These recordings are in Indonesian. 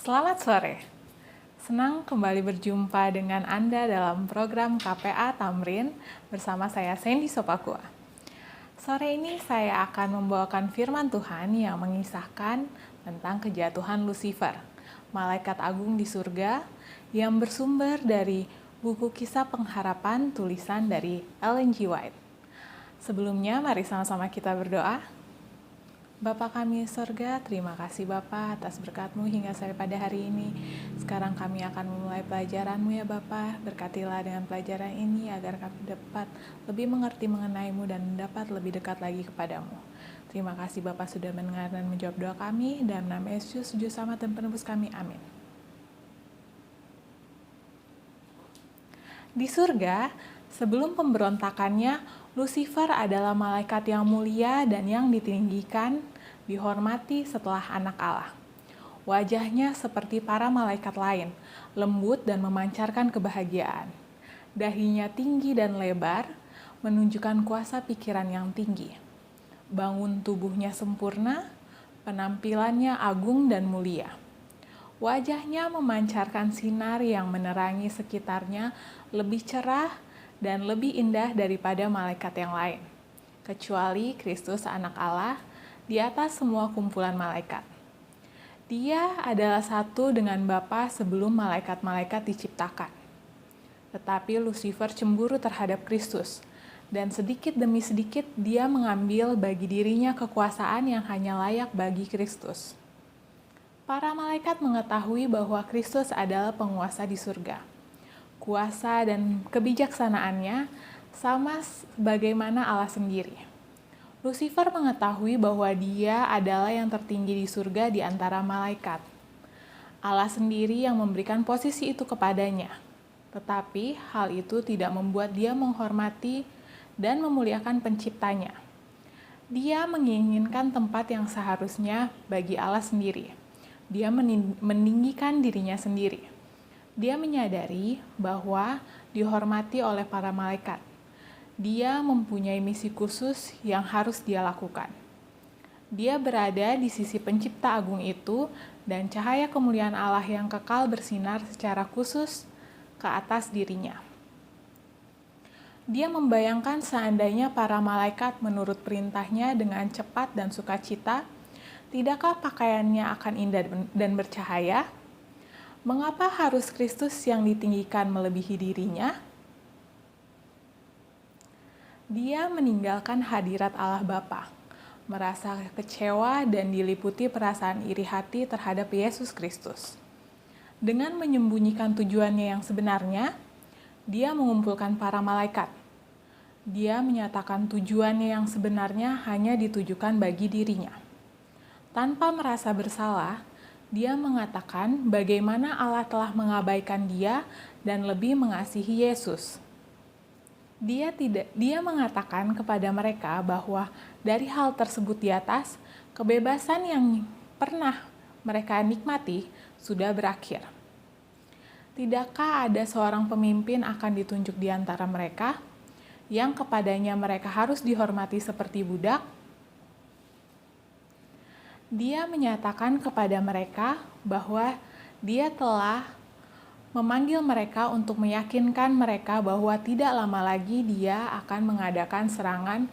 Selamat sore. Senang kembali berjumpa dengan Anda dalam program KPA Tamrin bersama saya Sandy Sopakua. Sore ini saya akan membawakan firman Tuhan yang mengisahkan tentang kejatuhan Lucifer, malaikat agung di surga yang bersumber dari buku Kisah Pengharapan tulisan dari Ellen G. White. Sebelumnya mari sama-sama kita berdoa. Bapa kami di surga, terima kasih Bapa atas berkat-Mu hingga sampai pada hari ini. Sekarang kami akan memulai pelajaran-Mu ya Bapa. Berkatilah dengan pelajaran ini agar kami dapat lebih mengerti mengenai-Mu dan dapat lebih dekat lagi kepadamu. Terima kasih Bapa sudah mendengar dan menjawab doa kami. Dalam nama Yesus, Juru Selamat dan Penebus kami. Amin. Di surga, sebelum pemberontakannya, Lucifer adalah malaikat yang mulia dan yang ditinggikan, dihormati setelah anak Allah. Wajahnya seperti para malaikat lain, lembut dan memancarkan kebahagiaan. Dahinya tinggi dan lebar, menunjukkan kuasa pikiran yang tinggi. Bangun tubuhnya sempurna, penampilannya agung dan mulia. Wajahnya memancarkan sinar yang menerangi sekitarnya lebih cerah dan lebih indah daripada malaikat yang lain, kecuali Kristus anak Allah di atas semua kumpulan malaikat. Dia adalah satu dengan Bapa sebelum malaikat-malaikat diciptakan. Tetapi Lucifer cemburu terhadap Kristus, dan sedikit demi sedikit dia mengambil bagi dirinya kekuasaan yang hanya layak bagi Kristus. Para malaikat mengetahui bahwa Kristus adalah penguasa di surga. Kuasa dan kebijaksanaannya sama sebagaimana Allah sendiri. Lucifer mengetahui bahwa dia adalah yang tertinggi di surga di antara malaikat. Allah sendiri yang memberikan posisi itu kepadanya. Tetapi hal itu tidak membuat dia menghormati dan memuliakan penciptanya. Dia menginginkan tempat yang seharusnya bagi Allah sendiri. Dia meninggikan dirinya sendiri. Dia menyadari bahwa dihormati oleh para malaikat. Dia mempunyai misi khusus yang harus dia lakukan. Dia berada di sisi pencipta agung itu dan cahaya kemuliaan Allah yang kekal bersinar secara khusus ke atas dirinya. Dia membayangkan seandainya para malaikat menurut perintahnya dengan cepat dan sukacita, tidakkah pakaiannya akan indah dan bercahaya? Mengapa harus Kristus yang ditinggikan melebihi dirinya? Dia meninggalkan hadirat Allah Bapa, merasa kecewa dan diliputi perasaan iri hati terhadap Yesus Kristus. Dengan menyembunyikan tujuannya yang sebenarnya, dia mengumpulkan para malaikat. Dia menyatakan tujuannya yang sebenarnya hanya ditujukan bagi dirinya. Tanpa merasa bersalah, dia mengatakan bagaimana Allah telah mengabaikan dia dan lebih mengasihi Yesus. Dia mengatakan kepada mereka bahwa dari hal tersebut di atas, kebebasan yang pernah mereka nikmati sudah berakhir. Tidakkah ada seorang pemimpin akan ditunjuk di antara mereka yang kepadanya mereka harus dihormati seperti budak? Dia menyatakan kepada mereka bahwa dia telah memanggil mereka untuk meyakinkan mereka bahwa tidak lama lagi dia akan mengadakan serangan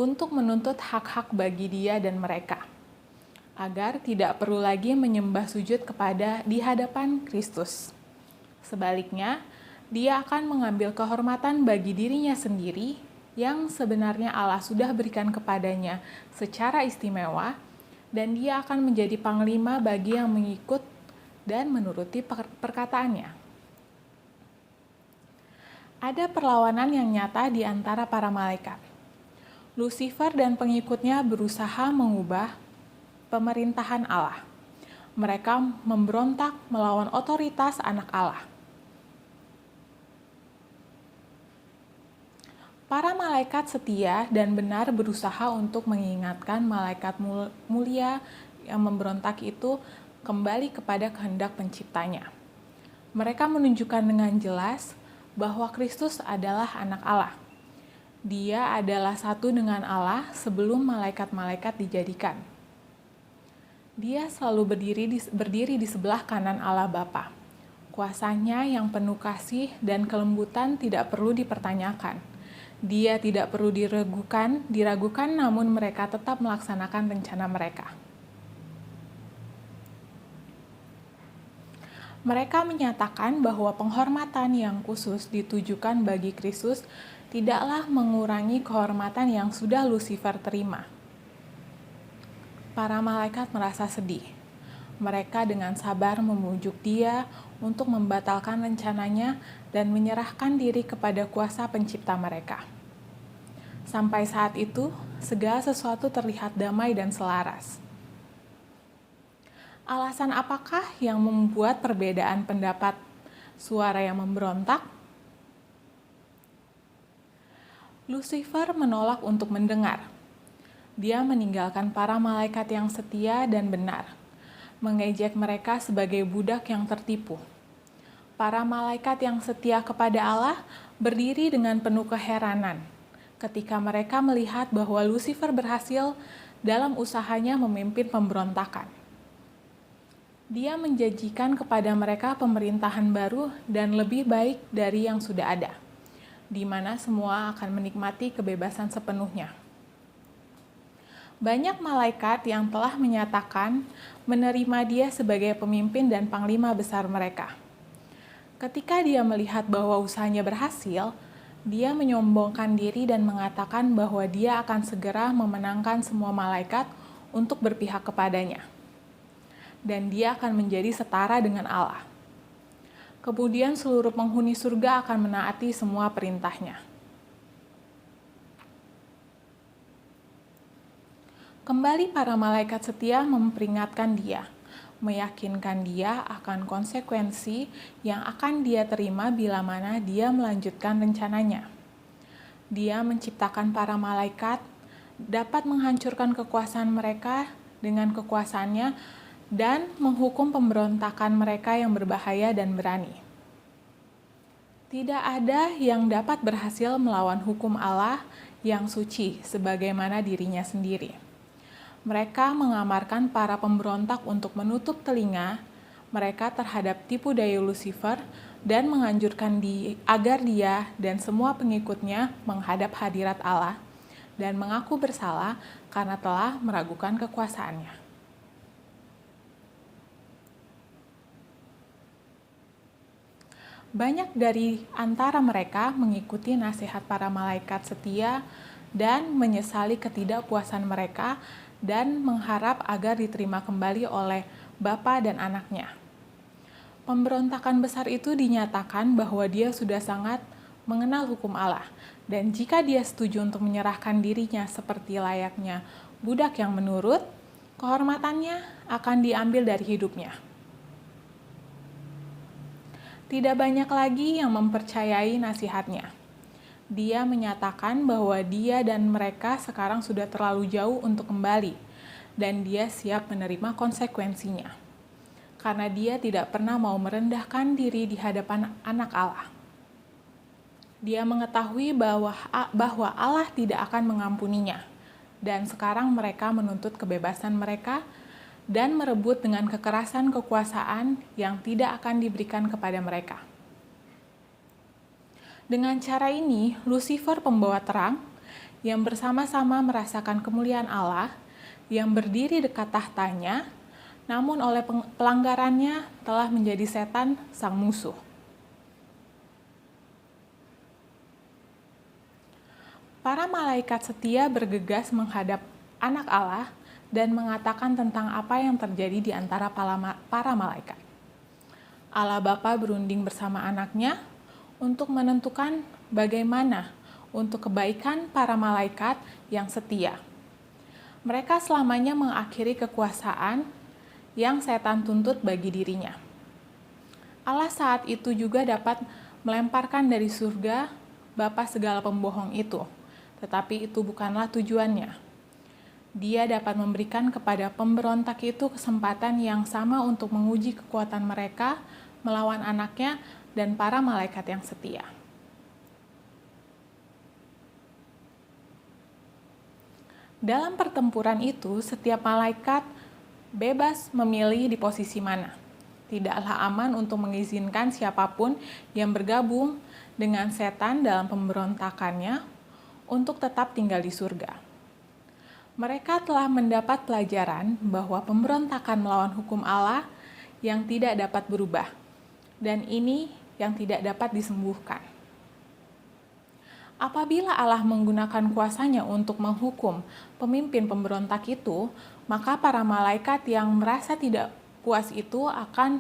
untuk menuntut hak-hak bagi dia dan mereka, agar tidak perlu lagi menyembah sujud di hadapan Kristus. Sebaliknya, dia akan mengambil kehormatan bagi dirinya sendiri yang sebenarnya Allah sudah berikan kepadanya secara istimewa, dan dia akan menjadi panglima bagi yang mengikut dan menuruti perkataannya. Ada perlawanan yang nyata di antara para malaikat. Lucifer dan pengikutnya berusaha mengubah pemerintahan Allah. Mereka memberontak melawan otoritas anak Allah. Para malaikat setia dan benar berusaha untuk mengingatkan malaikat mulia yang memberontak itu kembali kepada kehendak penciptanya. Mereka menunjukkan dengan jelas bahwa Kristus adalah anak Allah. Dia adalah satu dengan Allah sebelum malaikat-malaikat dijadikan. Dia selalu berdiri di sebelah kanan Allah Bapa. Kuasanya yang penuh kasih dan kelembutan tidak perlu dipertanyakan. Dia tidak perlu diragukan, namun mereka tetap melaksanakan rencana mereka. Mereka menyatakan bahwa penghormatan yang khusus ditujukan bagi Kristus tidaklah mengurangi kehormatan yang sudah Lucifer terima. Para malaikat merasa sedih. Mereka dengan sabar memujuk dia untuk membatalkan rencananya dan menyerahkan diri kepada kuasa pencipta mereka. Sampai saat itu, segala sesuatu terlihat damai dan selaras. Alasan apakah yang membuat perbedaan pendapat suara yang memberontak? Lucifer menolak untuk mendengar. Dia meninggalkan para malaikat yang setia dan benar, mengejek mereka sebagai budak yang tertipu. Para malaikat yang setia kepada Allah berdiri dengan penuh keheranan ketika mereka melihat bahwa Lucifer berhasil dalam usahanya memimpin pemberontakan. Dia menjanjikan kepada mereka pemerintahan baru dan lebih baik dari yang sudah ada, di mana semua akan menikmati kebebasan sepenuhnya. Banyak malaikat yang telah menyatakan menerima dia sebagai pemimpin dan panglima besar mereka. Ketika dia melihat bahwa usahanya berhasil, dia menyombongkan diri dan mengatakan bahwa dia akan segera memenangkan semua malaikat untuk berpihak kepadanya. Dan dia akan menjadi setara dengan Allah. Kemudian seluruh penghuni surga akan menaati semua perintahnya. Kembali para malaikat setia memperingatkan dia, meyakinkan dia akan konsekuensi yang akan dia terima bila mana dia melanjutkan rencananya. Dia menciptakan para malaikat, dapat menghancurkan kekuasaan mereka dengan kekuasaannya, dan menghukum pemberontakan mereka yang berbahaya dan berani. Tidak ada yang dapat berhasil melawan hukum Allah yang suci sebagaimana dirinya sendiri. Mereka mengamarkan para pemberontak untuk menutup telinga mereka terhadap tipu daya Lucifer dan menganjurkan agar dia dan semua pengikutnya menghadap hadirat Allah dan mengaku bersalah karena telah meragukan kekuasaannya. Banyak dari antara mereka mengikuti nasihat para malaikat setia dan menyesali ketidakpuasan mereka dan mengharap agar diterima kembali oleh bapa dan anaknya. Pemberontakan besar itu dinyatakan bahwa dia sudah sangat mengenal hukum Allah, dan jika dia setuju untuk menyerahkan dirinya seperti layaknya budak yang menurut, kehormatannya akan diambil dari hidupnya. Tidak banyak lagi yang mempercayai nasihatnya. Dia menyatakan bahwa dia dan mereka sekarang sudah terlalu jauh untuk kembali, dan dia siap menerima konsekuensinya. Karena dia tidak pernah mau merendahkan diri di hadapan anak Allah. Dia mengetahui bahwa Allah tidak akan mengampuninya, dan sekarang mereka menuntut kebebasan mereka dan merebut dengan kekerasan kekuasaan yang tidak akan diberikan kepada mereka. Dengan cara ini, Lucifer pembawa terang yang bersama-sama merasakan kemuliaan Allah yang berdiri dekat tahtanya, namun oleh pelanggarannya telah menjadi setan sang musuh. Para malaikat setia bergegas menghadap anak Allah dan mengatakan tentang apa yang terjadi di antara para malaikat. Allah Bapa berunding bersama anaknya untuk menentukan bagaimana untuk kebaikan para malaikat yang setia. Mereka selamanya mengakhiri kekuasaan yang setan tuntut bagi dirinya. Allah saat itu juga dapat melemparkan dari surga bapa segala pembohong itu, tetapi itu bukanlah tujuannya. Dia dapat memberikan kepada pemberontak itu kesempatan yang sama untuk menguji kekuatan mereka melawan anaknya dan para malaikat yang setia. Dalam pertempuran itu, setiap malaikat bebas memilih di posisi mana. Tidaklah aman untuk mengizinkan siapapun yang bergabung dengan setan dalam pemberontakannya untuk tetap tinggal di surga. Mereka telah mendapat pelajaran bahwa pemberontakan melawan hukum Allah yang tidak dapat berubah, dan ini yang tidak dapat disembuhkan. Apabila Allah menggunakan kuasanya untuk menghukum pemimpin pemberontak itu, maka para malaikat yang merasa tidak puas itu akan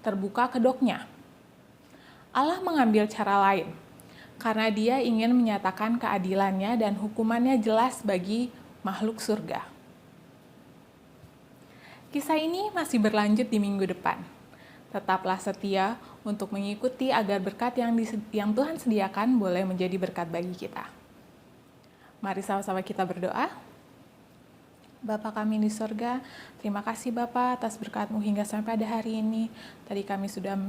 terbuka kedoknya. Allah mengambil cara lain, karena Dia ingin menyatakan keadilannya dan hukumannya jelas bagi makhluk surga. Kisah ini masih berlanjut di minggu depan. Tetaplah setia untuk mengikuti agar berkat yang Tuhan sediakan boleh menjadi berkat bagi kita. Mari sama-sama kita berdoa. Bapa kami di surga, terima kasih Bapa atas berkat-Mu hingga sampai pada hari ini. Tadi kami sudah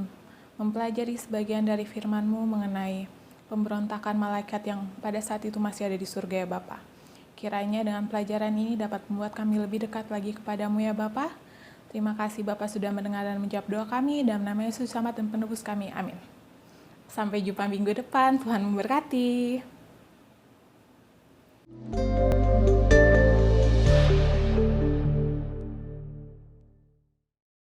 mempelajari sebagian dari firman-Mu mengenai pemberontakan malaikat yang pada saat itu masih ada di surga ya Bapa. Kiranya dengan pelajaran ini dapat membuat kami lebih dekat lagi kepadamu ya Bapa. Terima kasih Bapak sudah mendengar dan menjawab doa kami. Dalam nama Yesus Selamat dan Penebus kami. Amin. Sampai jumpa minggu depan. Tuhan memberkati.